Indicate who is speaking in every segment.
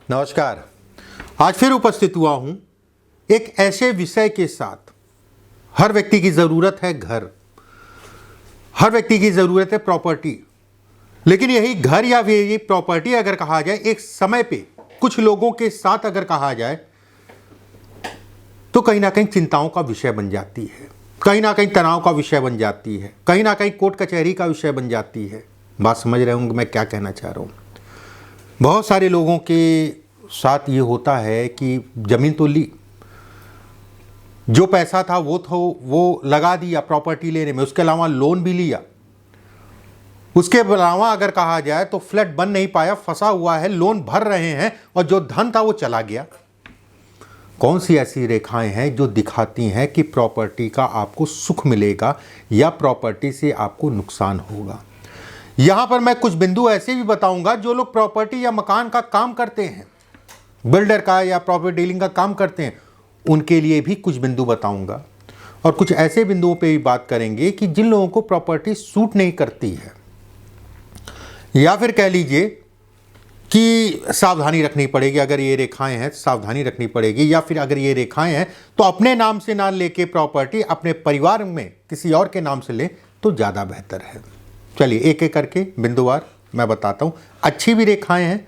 Speaker 1: नमस्कार। आज फिर उपस्थित हुआ हूं एक ऐसे विषय के साथ। हर व्यक्ति की ज़रूरत है घर, हर व्यक्ति की ज़रूरत है प्रॉपर्टी। लेकिन यही घर या फिर ये प्रॉपर्टी अगर कहा जाए एक समय पे कुछ लोगों के साथ अगर कहा जाए तो कहीं ना कहीं चिंताओं का विषय बन जाती है, कहीं ना कहीं तनाव का विषय बन जाती है, कहीं ना कहीं कोर्ट कचहरी का विषय बन जाती है। बात समझ रहे होंगे मैं क्या कहना चाह रहा हूँ। बहुत सारे लोगों के साथ ये होता है कि ज़मीन तो ली, जो पैसा था वो लगा दिया प्रॉपर्टी लेने में, उसके अलावा लोन भी लिया, उसके अलावा अगर कहा जाए तो फ्लैट बन नहीं पाया, फंसा हुआ है, लोन भर रहे हैं और जो धन था वो चला गया। कौन सी ऐसी रेखाएं हैं जो दिखाती हैं कि प्रॉपर्टी का आपको सुख मिलेगा या प्रॉपर्टी से आपको नुकसान होगा। यहां पर मैं कुछ बिंदु ऐसे भी बताऊंगा जो लोग प्रॉपर्टी या मकान का काम करते हैं, बिल्डर का या प्रॉपर्टी डीलिंग का काम करते हैं, उनके लिए भी कुछ बिंदु बताऊंगा। और कुछ ऐसे बिंदुओं पे भी बात करेंगे कि जिन लोगों को प्रॉपर्टी सूट नहीं करती है या फिर कह लीजिए कि सावधानी रखनी पड़ेगी। अगर ये रेखाएं हैं तो सावधानी रखनी पड़ेगी, या फिर अगर ये रेखाएं हैं तो अपने नाम से ना लेके प्रॉपर्टी अपने परिवार में किसी और के नाम से लें तो ज़्यादा बेहतर है। चलिए एक एक करके बिंदुवार मैं बताता हूँ। अच्छी भी रेखाएं हैं,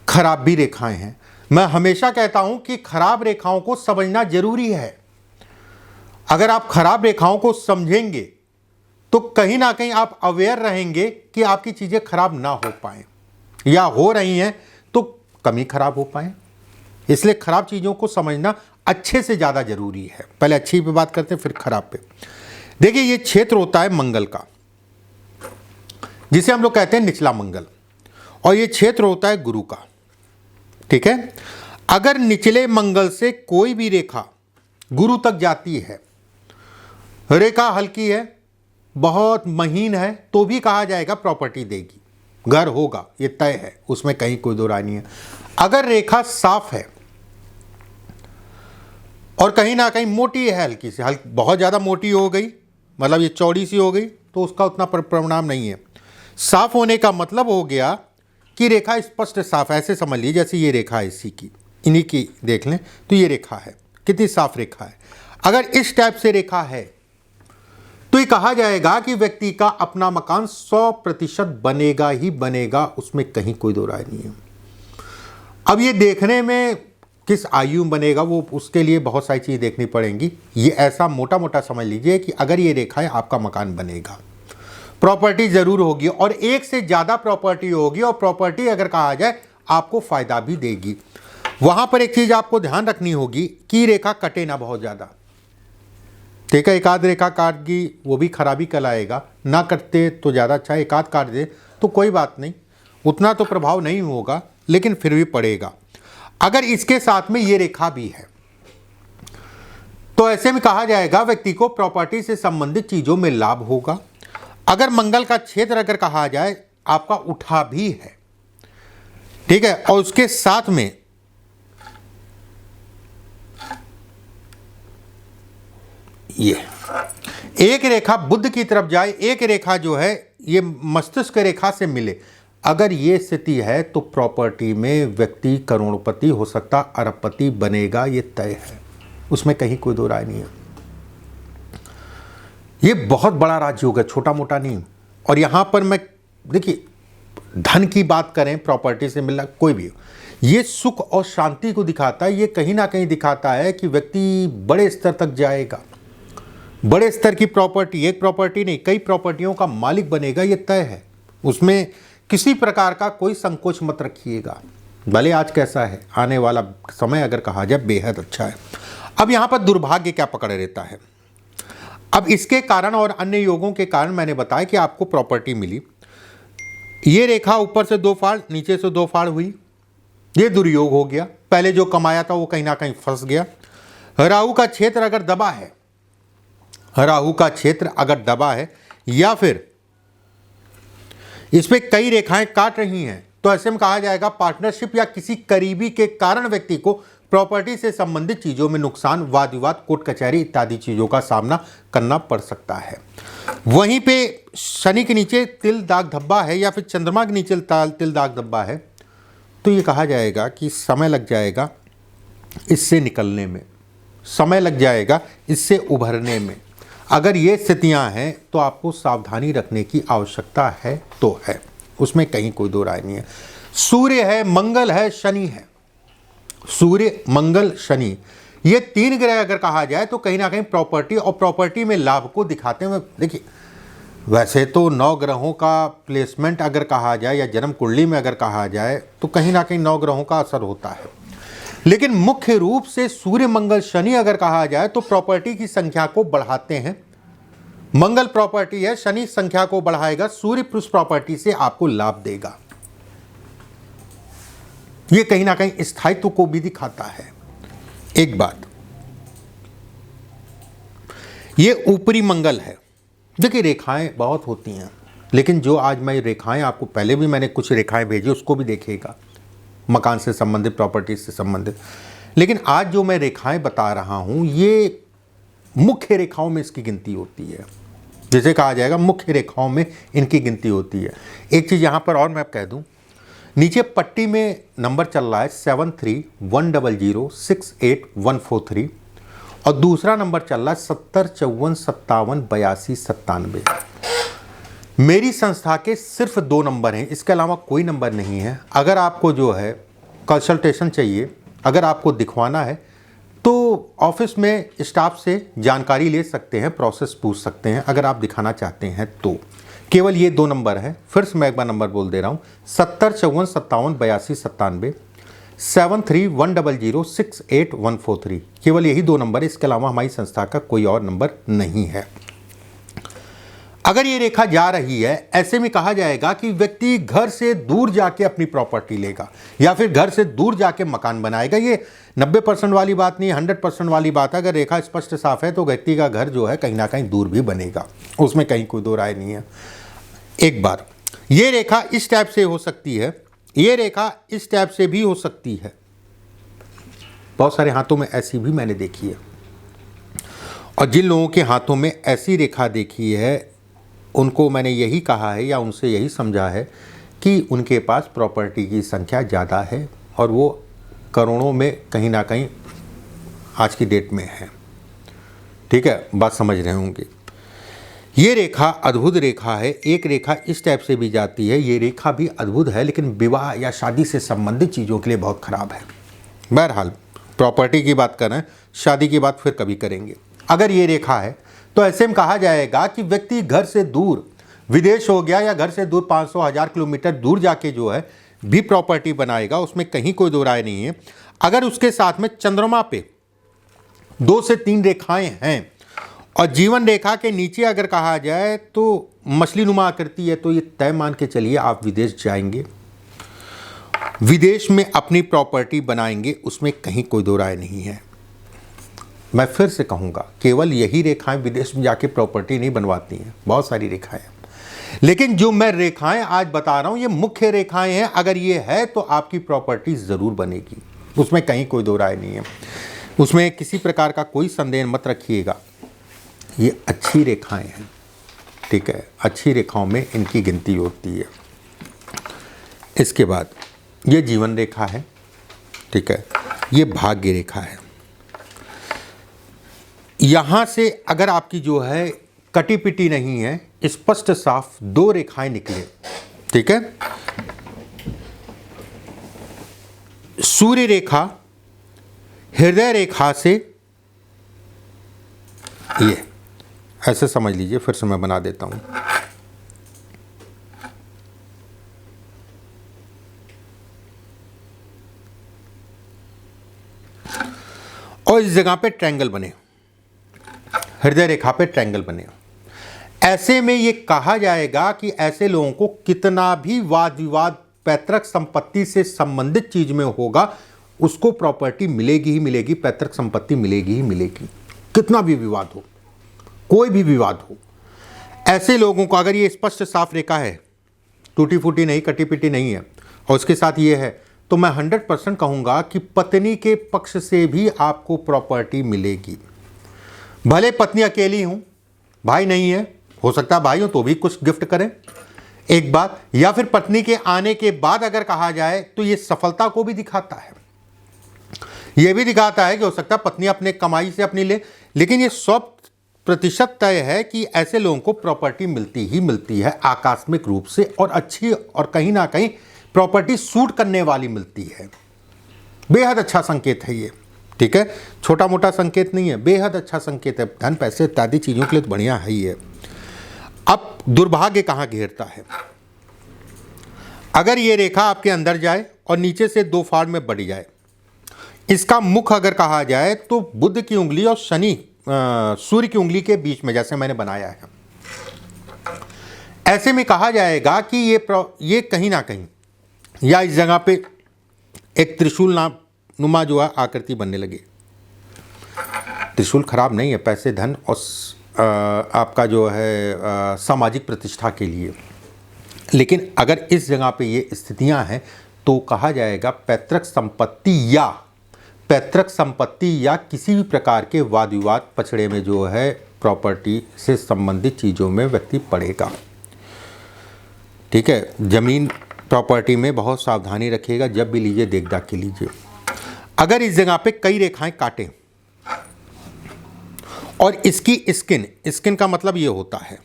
Speaker 1: खराब भी रेखाएं हैं। मैं हमेशा कहता हूं कि खराब रेखाओं को समझना जरूरी है। अगर आप खराब रेखाओं को समझेंगे तो कहीं ना कहीं आप अवेयर रहेंगे कि आपकी चीजें खराब ना हो पाए, या हो रही हैं तो कम ही खराब हो पाए। इसलिए खराब चीजों को समझना अच्छे से ज्यादा जरूरी है। पहले अच्छी पे बात करते हैं फिर खराब पे। देखिए ये क्षेत्र होता है मंगल का, जिसे हम लोग कहते हैं निचला मंगल, और ये क्षेत्र होता है गुरु का। ठीक है। अगर निचले मंगल से कोई भी रेखा गुरु तक जाती है, रेखा हल्की है, बहुत महीन है, तो भी कहा जाएगा प्रॉपर्टी देगी, घर होगा, ये तय है, उसमें कहीं कोई दो राय नहीं है। अगर रेखा साफ है और कहीं ना कहीं मोटी है, हल्की से बहुत ज़्यादा मोटी हो गई, मतलब ये चौड़ी सी हो गई, तो उसका उतना परिणाम नहीं है। साफ होने का मतलब हो गया कि रेखा स्पष्ट साफ, ऐसे समझ लीजिए जैसे ये रेखा है इसी की, इन्हीं की देख लें तो ये रेखा है, कितनी साफ रेखा है। अगर इस टाइप से रेखा है तो ये कहा जाएगा कि व्यक्ति का अपना मकान 100% बनेगा ही बनेगा, उसमें कहीं कोई दो राय नहीं है। अब ये देखने में किस आयु में बनेगा, वो उसके लिए बहुत सारी चीज़ देखनी पड़ेंगी। ये ऐसा मोटा मोटा समझ लीजिए कि अगर ये रेखा है आपका मकान बनेगा, प्रॉपर्टी जरूर होगी, और एक से ज़्यादा प्रॉपर्टी होगी, और प्रॉपर्टी अगर कहा जाए आपको फ़ायदा भी देगी। वहाँ पर एक चीज़ आपको ध्यान रखनी होगी कि रेखा कटे ना बहुत ज़्यादा। ठीक है, एकाध रेखा काट दी वो भी खराबी कहलाएगा, ना कटते तो ज़्यादा अच्छा, एकाध काट दे तो कोई बात नहीं, उतना तो प्रभाव नहीं होगा, लेकिन फिर भी पड़ेगा। अगर इसके साथ में ये रेखा भी है तो ऐसे में कहा जाएगा व्यक्ति को प्रॉपर्टी से संबंधित चीज़ों में लाभ होगा। अगर मंगल का क्षेत्र अगर कहा जाए आपका उठा भी है, ठीक है, और उसके साथ में ये एक रेखा बुध की तरफ जाए, एक रेखा जो है ये मस्तिष्क रेखा से मिले, अगर ये स्थिति है तो प्रॉपर्टी में व्यक्ति करोड़पति हो सकता, अरबपति बनेगा, ये तय है, उसमें कहीं कोई दो राय नहीं है। ये बहुत बड़ा राजयोग है, छोटा मोटा नहीं। और यहाँ पर मैं देखिए धन की बात करें, प्रॉपर्टी से मिलना कोई भी, ये सुख और शांति को दिखाता है। ये कहीं ना कहीं दिखाता है कि व्यक्ति बड़े स्तर तक जाएगा, बड़े स्तर की प्रॉपर्टी, एक प्रॉपर्टी नहीं कई प्रॉपर्टियों का मालिक बनेगा, ये तय है। उसमें किसी प्रकार का कोई संकोच मत रखिएगा, भले आज कैसा है, आने वाला समय अगर कहा जाए बेहद अच्छा है। अब यहाँ पर दुर्भाग्य क्या पकड़ रहता है। अब इसके कारण और अन्य योगों के कारण मैंने बताया कि आपको प्रॉपर्टी मिली, ये रेखा ऊपर से 2 फाड़ नीचे से 2 फाड़ हुई, ये दुर्योग हो गया, पहले जो कमाया था वो कहीं ना कहीं फंस गया। राहु का क्षेत्र अगर दबा है, राहु का क्षेत्र अगर दबा है या फिर इस पे कई रेखाएं काट रही हैं, तो ऐसे में कहा जाएगा पार्टनरशिप या किसी करीबी के कारण व्यक्ति को प्रॉपर्टी से संबंधित चीज़ों में नुकसान, वाद विवाद, कोर्ट कचहरी इत्यादि चीज़ों का सामना करना पड़ सकता है। वहीं पे शनि के नीचे तिल दाग धब्बा है या फिर चंद्रमा के नीचे तिल दाग धब्बा है, तो ये कहा जाएगा कि समय लग जाएगा इससे निकलने में, समय लग जाएगा इससे उभरने में। अगर ये स्थितियां हैं तो आपको सावधानी रखने की आवश्यकता है तो है, उसमें कहीं कोई दो राय नहीं है। सूर्य है, मंगल है, शनि है। सूर्य, मंगल, शनि, ये तीन ग्रह अगर कहा जाए तो कहीं ना कहीं प्रॉपर्टी और प्रॉपर्टी में लाभ को दिखाते हुए, देखिए वैसे तो 9 ग्रहों का प्लेसमेंट अगर कहा जाए या जन्म कुंडली में अगर कहा जाए तो कहीं ना कहीं 9 ग्रहों का असर होता है, लेकिन मुख्य रूप से सूर्य, मंगल, शनि अगर कहा जाए तो प्रॉपर्टी की संख्या को बढ़ाते हैं। मंगल प्रॉपर्टी है, शनि संख्या को बढ़ाएगा, सूर्य पुरुष प्रॉपर्टी से आपको लाभ देगा। यह कहीं ना कहीं स्थायित्व को भी दिखाता है। एक बात, यह ऊपरी मंगल है। देखिए रेखाएं बहुत होती हैं, लेकिन जो आज मैं रेखाएं आपको, पहले भी मैंने कुछ रेखाएं भेजी, उसको भी देखिएगा, मकान से संबंधित, प्रॉपर्टी से संबंधित। लेकिन आज जो मैं रेखाएं बता रहा हूं ये मुख्य रेखाओं में इसकी गिनती होती है, जैसे कहा जाएगा मुख्य रेखाओं में इनकी गिनती होती है। एक चीज़ यहाँ पर और मैं कह दूँ, नीचे पट्टी में नंबर चल रहा है 7310068143 और दूसरा नंबर चल रहा है 7054578297। मेरी संस्था के सिर्फ 2 नंबर हैं, इसके अलावा कोई नंबर नहीं है। अगर आपको जो है कंसल्टेशन चाहिए, अगर आपको दिखवाना है तो ऑफिस में स्टाफ से जानकारी ले सकते हैं, प्रोसेस पूछ सकते हैं। अगर आप दिखाना चाहते हैं तो केवल ये 2 नंबर हैं। फिर से मैं एक बार नंबर बोल दे रहा हूँ, 7054578297, 7310068143। केवल यही 2 नंबर है, इसके अलावा हमारी संस्था का कोई और नंबर नहीं है। अगर ये रेखा जा रही है, ऐसे में कहा जाएगा कि व्यक्ति घर से दूर जाके अपनी प्रॉपर्टी लेगा या फिर घर से दूर जाके मकान बनाएगा। ये 90% वाली बात नहीं, 100% वाली बात है। अगर रेखा स्पष्ट साफ है तो व्यक्ति का घर जो है कहीं ना कहीं दूर भी बनेगा, उसमें कहीं कोई दो राय नहीं है। एक बार ये रेखा इस टाइप से हो सकती है, ये रेखा इस टाइप से भी हो सकती है। बहुत सारे हाथों में ऐसी भी मैंने देखी है, और जिन लोगों के हाथों में ऐसी रेखा देखी है उनको मैंने यही कहा है या उनसे यही समझा है कि उनके पास प्रॉपर्टी की संख्या ज़्यादा है और वो करोड़ों में कहीं ना कहीं आज की डेट में है। ठीक है, बात समझ रहे होंगे। ये रेखा अद्भुत रेखा है। एक रेखा इस टाइप से भी जाती है, ये रेखा भी अद्भुत है, लेकिन विवाह या शादी से संबंधित चीज़ों के लिए बहुत ख़राब है। बहरहाल प्रॉपर्टी की बात कर रहे हैं, शादी की बात फिर कभी करेंगे। अगर ये रेखा है तो ऐसे में कहा जाएगा कि व्यक्ति घर से दूर, विदेश हो गया या घर से दूर 500-1000 किलोमीटर दूर जाके जो है भी प्रॉपर्टी बनाएगा, उसमें कहीं कोई दो राय नहीं है। अगर उसके साथ में चंद्रमा पे 2 से 3 रेखाएं हैं और जीवन रेखा के नीचे अगर कहा जाए तो मछली नुमा आकृति है, तो ये तय मान के चलिए आप विदेश जाएंगे, विदेश में अपनी प्रॉपर्टी बनाएंगे, उसमें कहीं कोई दो राय नहीं है। मैं फिर से कहूँगा, केवल यही रेखाएं विदेश में जाके प्रॉपर्टी नहीं बनवाती हैं, बहुत सारी रेखाएं। लेकिन जो मैं रेखाएं आज बता रहा हूँ ये मुख्य रेखाएं हैं। अगर ये है तो आपकी प्रॉपर्टी ज़रूर बनेगी, उसमें कहीं कोई दो राय नहीं है, उसमें किसी प्रकार का कोई संदेह मत रखिएगा। ये अच्छी रेखाएं हैं, ठीक है, अच्छी रेखाओं में इनकी गिनती होती है। इसके बाद ये जीवन रेखा है, ठीक है, ये भाग्य रेखा है। यहाँ से अगर आपकी जो है कटी पिटी नहीं है, स्पष्ट साफ 2 रेखाएं निकले, ठीक है, सूर्य रेखा हृदय रेखा से, ये ऐसे समझ लीजिए। फिर से मैं बना देता हूं, और इस जगह पे ट्रायंगल बने, हृदय रेखा पे ट्रायंगल बने। ऐसे में ये कहा जाएगा कि ऐसे लोगों को कितना भी वाद विवाद पैतृक संपत्ति से संबंधित चीज में होगा, उसको प्रॉपर्टी मिलेगी ही मिलेगी, पैतृक संपत्ति मिलेगी ही मिलेगी, कितना भी विवाद हो, कोई भी विवाद हो। ऐसे लोगों को अगर ये स्पष्ट साफ रेखा है, टूटी फूटी नहीं, कटी पिटी नहीं है, और उसके साथ ये है, तो मैं 100% कहूँगा कि पत्नी के पक्ष से भी आपको प्रॉपर्टी मिलेगी। भले पत्नी अकेली हूँ, भाई नहीं है, हो सकता है भाई हो तो भी कुछ गिफ्ट करें, एक बात, या फिर पत्नी के आने के बाद अगर कहा जाए तो ये सफलता को भी दिखाता है। ये भी दिखाता है कि हो सकता है पत्नी अपने कमाई से अपनी ले, लेकिन ये 100% तय है कि ऐसे लोगों को प्रॉपर्टी मिलती ही मिलती है आकस्मिक रूप से, और अच्छी, और कहीं ना कहीं प्रॉपर्टी सूट करने वाली मिलती है। बेहद अच्छा संकेत है ये, ठीक है, छोटा मोटा संकेत नहीं है, बेहद अच्छा संकेत है। धन पैसे इत्यादि चीज़ों के लिए तो बढ़िया है ये। अब दुर्भाग्य कहाँ घेरता है? अगर ये रेखा आपके अंदर जाए और नीचे से 2 फाड़ में बढ़ जाए, इसका मुख अगर कहा जाए तो बुध की उंगली और शनि सूर्य की उंगली के बीच में, जैसे मैंने बनाया है, ऐसे में कहा जाएगा कि ये कहीं ना कहीं या इस जगह पे एक त्रिशूल नुमा जो है आकृति बनने लगे। त्रिशूल खराब नहीं है, पैसे, धन और आपका जो है सामाजिक प्रतिष्ठा के लिए। लेकिन अगर इस जगह पे ये स्थितियां हैं तो कहा जाएगा पैतृक संपत्ति या किसी भी प्रकार के वाद विवाद पछड़े में जो है प्रॉपर्टी से संबंधित चीज़ों में व्यक्ति पड़ेगा। ठीक है, जमीन प्रॉपर्टी में बहुत सावधानी रखिएगा, जब भी लीजिए देख दाख के लीजिए। अगर इस जगह पे कई रेखाएं काटें और इसकी स्किन का मतलब ये होता है,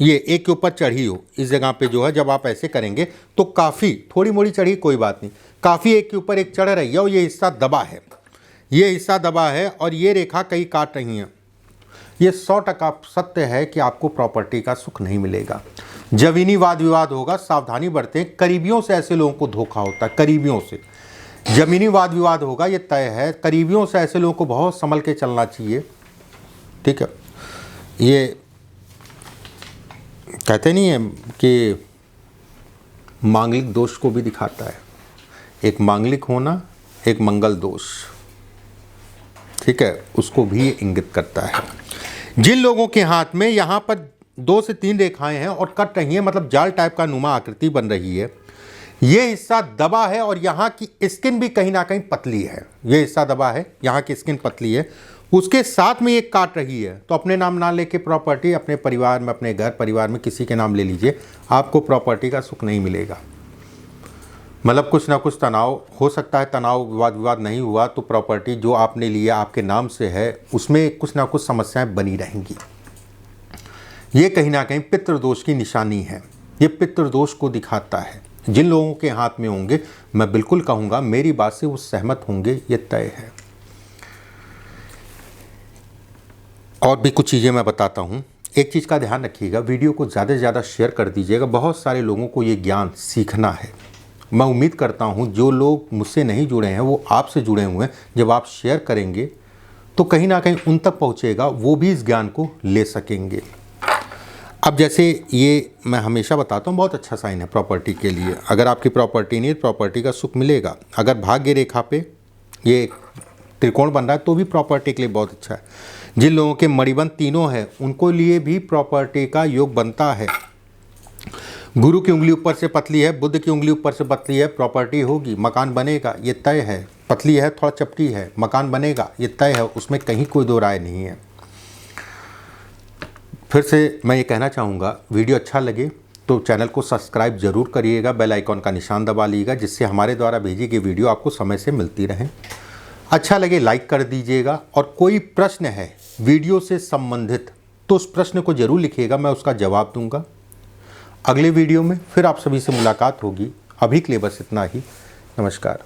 Speaker 1: ये एक के ऊपर चढ़ी हो इस जगह पे जो है, जब आप ऐसे करेंगे तो काफ़ी थोड़ी मोड़ी चढ़ी कोई बात नहीं, काफ़ी एक के ऊपर एक चढ़ रही है और ये हिस्सा दबा है, ये हिस्सा दबा है और ये रेखा कई काट रही हैं, ये 100% सत्य है कि आपको प्रॉपर्टी का सुख नहीं मिलेगा। जमीनी वाद विवाद होगा, सावधानी बरतें। करीबियों से ऐसे लोगों को धोखा होता है, करीबियों से जमीनी वाद विवाद होगा, ये तय है। करीबियों से ऐसे लोगों को बहुत संभल के चलना चाहिए, ठीक है। ये कहते नहीं है कि मांगलिक दोष को भी दिखाता है, एक मांगलिक होना, एक मंगल दोष, ठीक है, उसको भी इंगित करता है। जिन लोगों के हाथ में यहाँ पर 2 से 3 रेखाएं हैं और कट रही हैं, मतलब जाल टाइप का नुमा आकृति बन रही है, ये हिस्सा दबा है और यहाँ की स्किन भी कहीं ना कहीं पतली है, ये हिस्सा दबा है, यहाँ की स्किन पतली है, उसके साथ में ये काट रही है, तो अपने नाम ना लेके प्रॉपर्टी अपने परिवार में, अपने घर परिवार में किसी के नाम ले लीजिए, आपको प्रॉपर्टी का सुख नहीं मिलेगा। मतलब कुछ ना कुछ तनाव हो सकता है, तनाव विवाद नहीं हुआ तो प्रॉपर्टी जो आपने लिया आपके नाम से है, उसमें कुछ ना कुछ समस्याएं बनी रहेंगी। ये कहीं ना कहीं पितृदोष की निशानी है, ये पितृदोष को दिखाता है। जिन लोगों के हाथ में होंगे, मैं बिल्कुल कहूँगा मेरी बात से वो सहमत होंगे, ये तय है। और भी कुछ चीज़ें मैं बताता हूँ। एक चीज़ का ध्यान रखिएगा, वीडियो को ज़्यादा से ज़्यादा शेयर कर दीजिएगा, बहुत सारे लोगों को ये ज्ञान सीखना है। मैं उम्मीद करता हूँ जो लोग मुझसे नहीं जुड़े हैं वो आपसे जुड़े हुए हैं, जब आप शेयर करेंगे तो कहीं ना कहीं उन तक पहुँचेगा, वो भी इस ज्ञान को ले सकेंगे। अब जैसे ये मैं हमेशा बताता हूँ, बहुत अच्छा साइन है प्रॉपर्टी के लिए। अगर आपकी प्रॉपर्टी नहीं है, प्रॉपर्टी का सुख मिलेगा। अगर भाग्य रेखा पे ये त्रिकोण बन रहा है तो भी प्रॉपर्टी के लिए बहुत अच्छा है। जिन लोगों के मणिबंध तीनों है उनको लिए भी प्रॉपर्टी का योग बनता है। गुरु की उंगली ऊपर से पतली है, बुध की उंगली ऊपर से पतली है, प्रॉपर्टी होगी, मकान बनेगा, ये तय है। पतली है, थोड़ा चपटी है, मकान बनेगा, ये तय है, उसमें कहीं कोई दो राय नहीं है। फिर से मैं ये कहना चाहूँगा, वीडियो अच्छा लगे तो चैनल को सब्सक्राइब जरूर करिएगा, बेल आइकॉन का निशान दबा लीजिएगा, जिससे हमारे द्वारा भेजी गई वीडियो आपको समय से मिलती रहे। अच्छा लगे लाइक कर दीजिएगा, और कोई प्रश्न है वीडियो से संबंधित तो उस प्रश्न को जरूर लिखिएगा, मैं उसका जवाब दूंगा। अगले वीडियो में फिर आप सभी से मुलाकात होगी। अभी के लिए बस इतना ही। नमस्कार।